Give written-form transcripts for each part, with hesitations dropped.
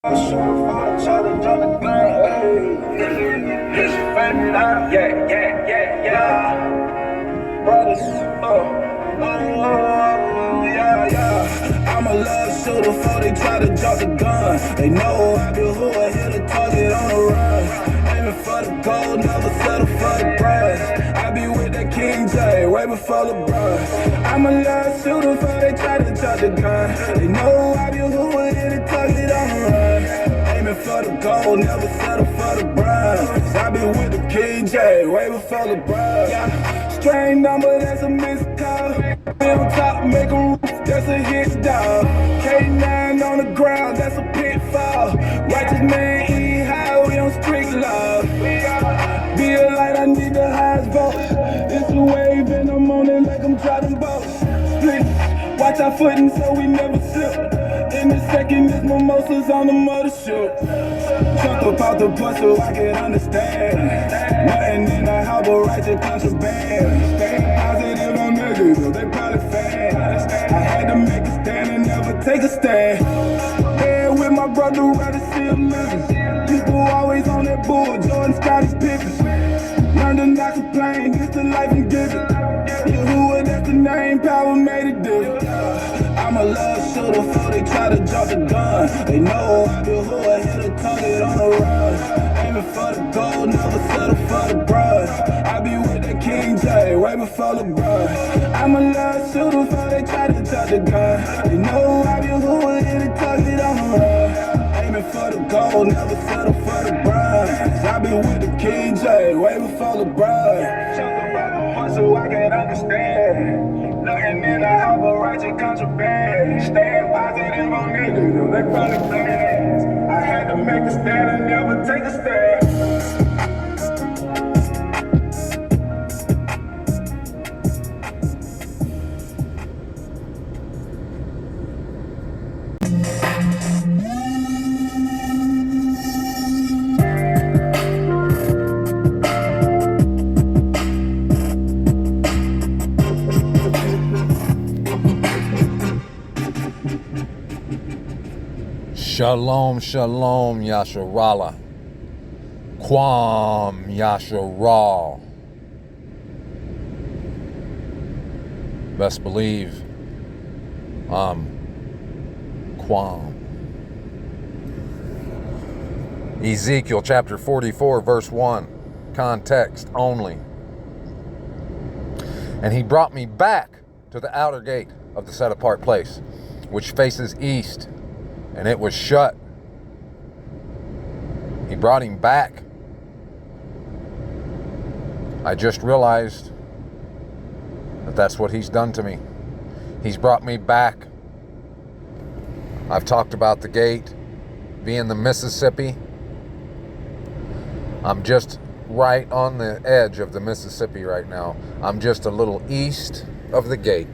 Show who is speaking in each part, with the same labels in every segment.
Speaker 1: I'm a love shooter before they try to drop the gun. They know I be who I hit a target on the run. Aiming for the gold, never settle for the prize. I be with that King J, way before LeBron. I'm a love shooter before they try to drop the gun. They know I be who I hit a target on the run. Aiming for the gold, never settle for the prize. I be with the King J, way before LeBron. Yeah. Strange number, that's a missed call. On top, make a roof, that's a hit dog. K9 on the ground, that's a pitfall. Righteous man eat high, we on street love. Be a light, I need the highest vote. It's a wave and I'm on it like I'm driving boats. Split, watch our footing so we never slip. In a second, this mimosas on the mothership. Jump up out the bus so I can understand. Nothing in the house but righteous contraband. Stay positive on negative, they probably fans. I had to make a stand and never take a stand. Been with my brother, rather see him living. People always on that bull, Jordan, Scottie Pippen. Learn to not complain, it's the life and give it. Yahuwah, that's the name, power made it different. I'm a love shooter before they try to drop the gun. They know I be who I hit a target on the run. Aiming for the gold, never settle for the brush. I be with that King J, way before LeBron. I'm a love shooter before they try to drop the gun. They know I be who I hit a target on the run. Aiming for the gold, never settle for the brush. I be with the King J, way before LeBron. Talk about the one so I can understand. Nothing in the house but righteous contraband. Staying positive on niggas, they probably fans. I had to make a stand and never take a stand.
Speaker 2: Shalom, shalom, Yasharala. Kwam, Yasharal. Best believe, Kwam. Ezekiel chapter 44, verse 1. Context only. And he brought me back to the outer gate of the set apart place, which faces east, and it was shut. He brought him back. I just realized that that's what he's done to me. He's brought me back. I've talked about the gate being the Mississippi. I'm just right on the edge of the Mississippi right now. I'm just a little east of the gate.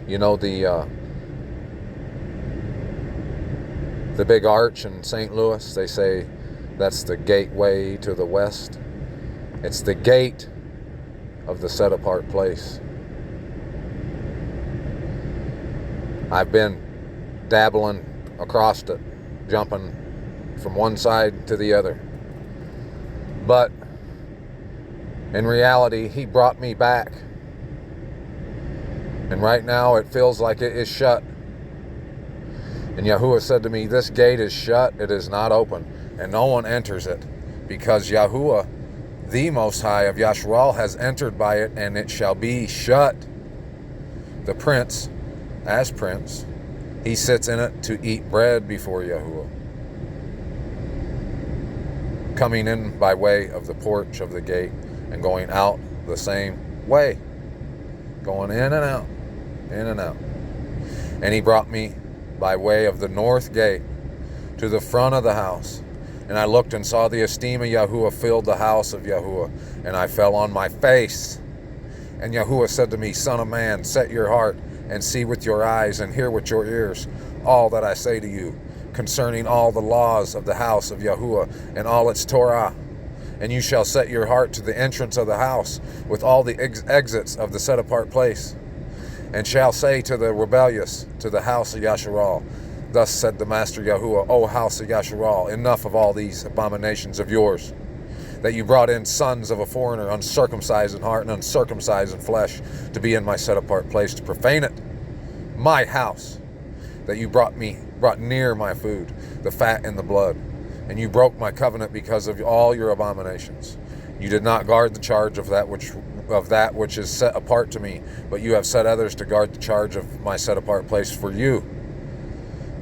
Speaker 2: You know, the big arch in St. Louis, they say that's the gateway to the west. It's the gate of the set apart place. I've been dabbling across it, jumping from one side to the other. But in reality, he brought me back. And right now it feels like it is shut. And Yahuwah said to me, this gate is shut, it is not open, and no one enters it, because Yahuwah, the Most High of Yasharal, has entered by it, and it shall be shut. The prince, as prince, he sits in it to eat bread before Yahuwah, coming in by way of the porch of the gate, and going out the same way, going in and out, in and out. And he brought me by way of the north gate to the front of the house. And I looked and saw the ESTEEM of Yahuwah filled the house of Yahuwah. And I fell on my face. And Yahuwah said to me, Son of man, set your heart and see with your eyes and hear with your ears all that I say to you concerning all the laws of the house of Yahuwah and all its Torah. And you shall set your heart to the entrance of the house with all the exits of the set apart place. And shall say to the rebellious, to the house of Yasharal, Thus said the Master Yahuwah, O house of Yasharal, enough of all these abominations of yours, that you brought in sons of a foreigner, uncircumcised in heart and uncircumcised in flesh, to be in my set-apart place, to profane it, my house, that you brought near my food, the fat and the blood, and you broke my covenant because of all your abominations. You did not guard the charge of that which is set apart to me, but you have set others to guard the charge of my set-apart place for you.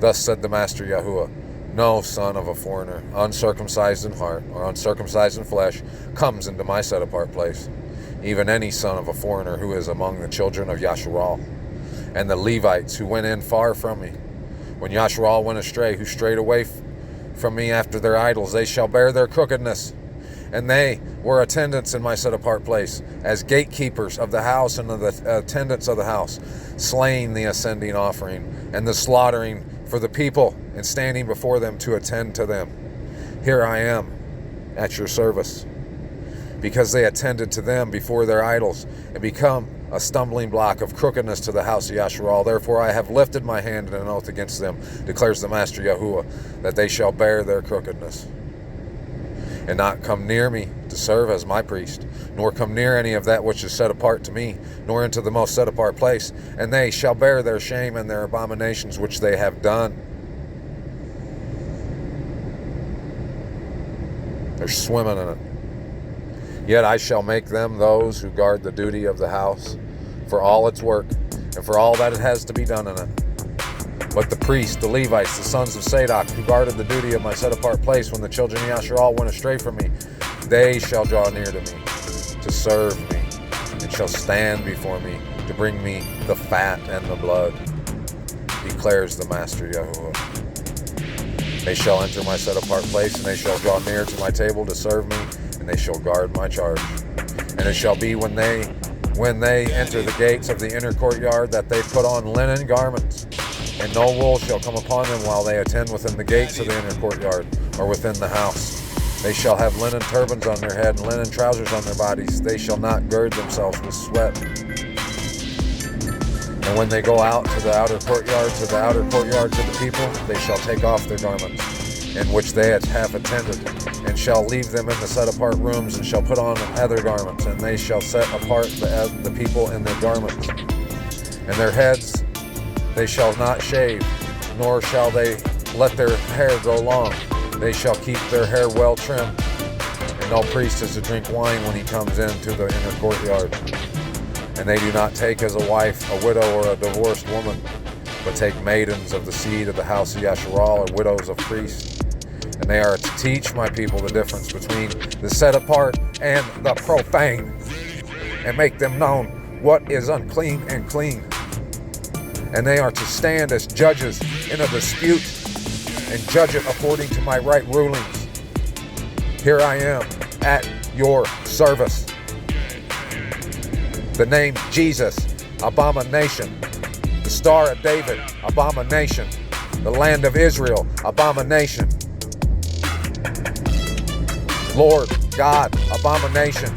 Speaker 2: Thus said the Master Yahuwah, no son of a foreigner, uncircumcised in heart or uncircumcised in flesh, comes into my set-apart place, even any son of a foreigner who is among the children of Yasharal. And the Levites who went in far from me, when Yasharal went astray, who strayed away from me after their idols, they shall bear their crookedness. And they were attendants in my set-apart place, as gatekeepers of the house and of the attendants of the house, slaying the ascending offering and the slaughtering for the people, and standing before them to attend to them. Here I am at your service, because they attended to them before their idols, and become a stumbling block of crookedness to the house of Yasharal. Therefore I have lifted my hand in an oath against them, declares the Master Yahuwah, that they shall bear their crookedness, and not come near me to serve as my priest, nor come near any of that which is set apart to me, nor into the most set apart place, and they shall bear their shame and their abominations which they have done. They're swimming in it. Yet I shall make them those who guard the duty of the house for all its work, and for all that it has to be done in it. But the priests, the Levites, the sons of Zadok, who guarded the duty of my set-apart place when the children of Yasharal went astray from me, they shall draw near to me, to serve me, and shall stand before me, to bring me the fat and the blood, declares the Master Yahuwah. They shall enter my set-apart place, and they shall draw near to my table to serve me, and they shall guard my charge. And it shall be when they enter the gates of the inner courtyard, that they put on linen garments, and no wool shall come upon them while they attend within the gates of the inner courtyard, or within the house. They shall have linen turbans on their head, and linen trousers on their bodies. They shall not gird themselves with sweat. And when they go out to the outer courtyards of the people, they shall take off their garments, in which they have attended, and shall leave them in the set-apart rooms, and shall put on other garments, and they shall set apart the people in their garments. And their heads they shall not shave, nor shall they let their hair grow long. They shall keep their hair well trimmed. And no priest is to drink wine when he comes into the inner courtyard. And they do not take as a wife a widow or a divorced woman, but take maidens of the seed of the house of Yasharal, or widows of priests. And they are to teach my people the difference between the set apart and the profane, and make them known what is unclean and clean. And they are to stand as judges in a dispute, and judge it according to my right rulings. Here I am at your service. The name Jesus, abomination. The Star of David, abomination. The land of Israel, abomination. Lord God, abomination.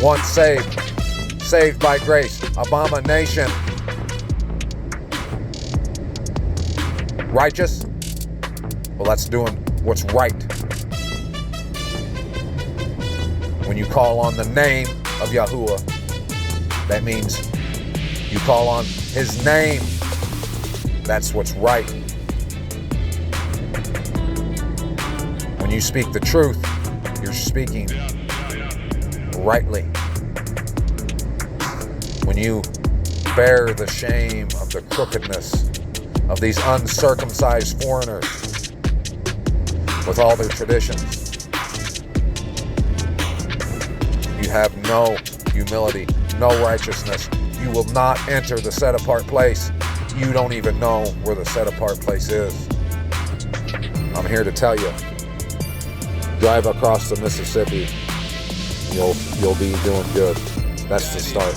Speaker 2: Once saved by grace, abomination. Righteous? Well, that's doing what's right. When you call on the name of Yahuwah, that means you call on his name. That's what's right. When you speak the truth, you're speaking rightly. When you bear the shame of the crookedness of these uncircumcised foreigners with all their traditions, you have no humility, no righteousness. You will not enter the set-apart place. You don't even know where the set-apart place is. I'm here to tell you, drive across the Mississippi, you'll be doing good. That's the start.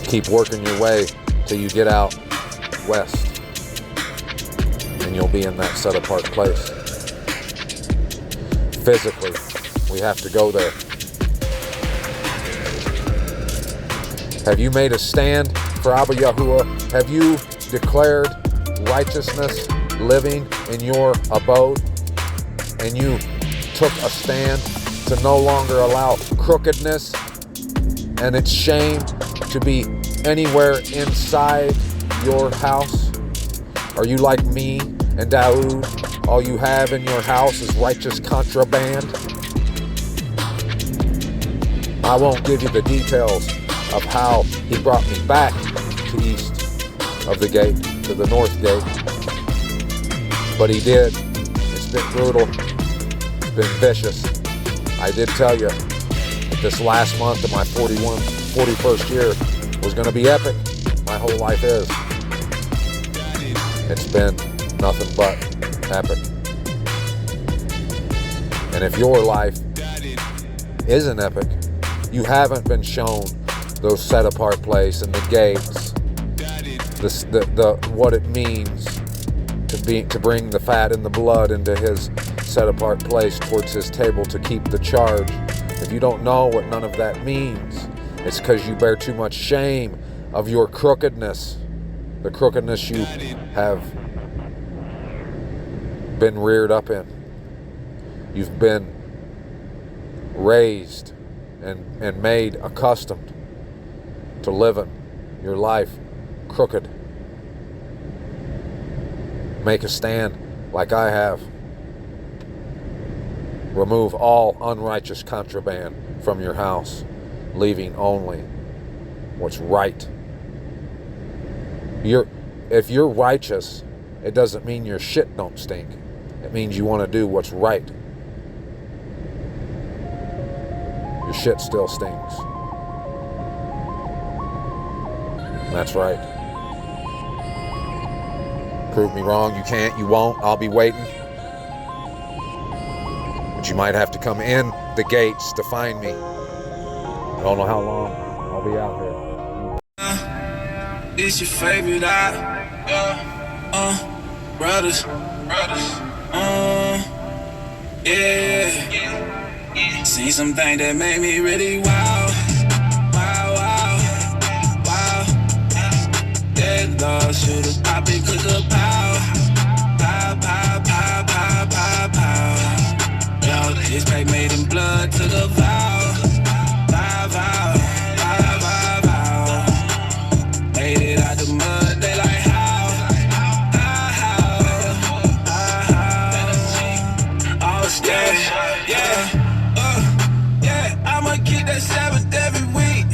Speaker 2: Keep working your way till you get out west, and you'll be in that set-apart place. Physically, we have to go there. Have you made a stand for Abba Yahuwah, have you declared righteousness living in your abode? And you took a stand to no longer allow crookedness and its shame to be anywhere inside your house? Are you like me and Daoud? All you have in your house is righteous contraband? I won't give you the details of how he brought me back to east of the gate, to the north gate. But he did. It's been brutal. It's been vicious. I did tell you that this last month of my 41st year was going to be epic. My whole life is. It's been nothing but epic. And if your life isn't epic, you haven't been shown those set apart place and the gates, the what it means to bring the fat and the blood into his set apart place towards his table to keep the charge. If you don't know what none of that means, it's because you bear too much shame of your crookedness, the crookedness you have been reared up in. You've been raised and made accustomed to living your life crooked. Make a stand like I have. Remove all unrighteous contraband from your house, leaving only what's right. If you're righteous, it doesn't mean your shit don't stink. It means you want to do what's right. Your shit still stinks. That's right. Prove me wrong. You can't, you won't. I'll be waiting. But you might have to come in the gates to find me. I don't know how long I'll be out here.
Speaker 1: It's your favorite brothers, yeah. Seen something that made me really wow. That Lord should've popped it, click a pow. Yo, this pack made in blood, took a vow. Made it out the mud, they like how? All scared, yeah, I'ma keep that Sabbath every week.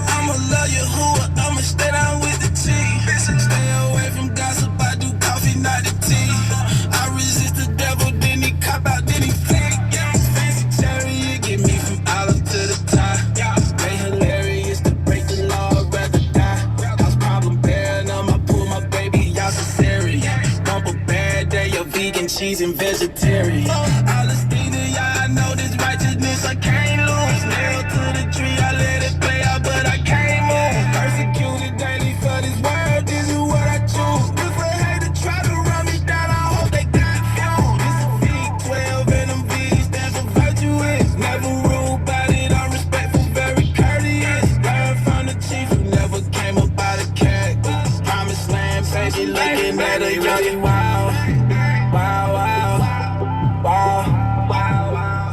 Speaker 1: I'ma love Yahuwah, I'ma stay down with the team. Stay away from gossip, I do coffee, not the tea. I resist the devil, then he cop out, then he flick. Fancy chariot, get me from olive to the top. They hilarious to break the law, I'd rather die. House problem bad, I'ma pull my baby, y'all cesarean. Bump a bad day, a vegan, cheese, and vegetarian. All the things that y'all know, this righteousness I can't lose. Nailed to the tree, I let it play out, but I can't move. Persecuted daily for this word, this is what I choose. If they hate to try to run me down, I hope they got fuel. This a V12 and them V's stand for virtuous. Never rude about it, I'm respectful, very courteous. Learn from the chief who never came up out of cat. Promised land, baby, looking at a young wow.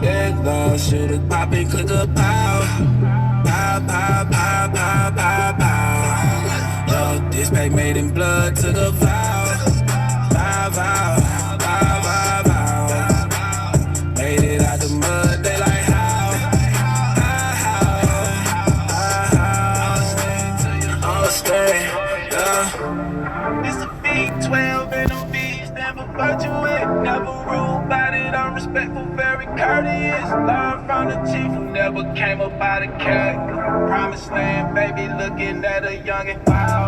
Speaker 1: That Lord should've popped it, click a pow. Yo, this pack made in blood, took a vow. Made it out the mud, they like how? All stay, yeah. It's a V12 and them V's stand for virtuous. Never rude about it, I'm respectful, very courteous. Learn from the chief who never came up out of cat. Promised land, baby, looking at a youngin'. Wow.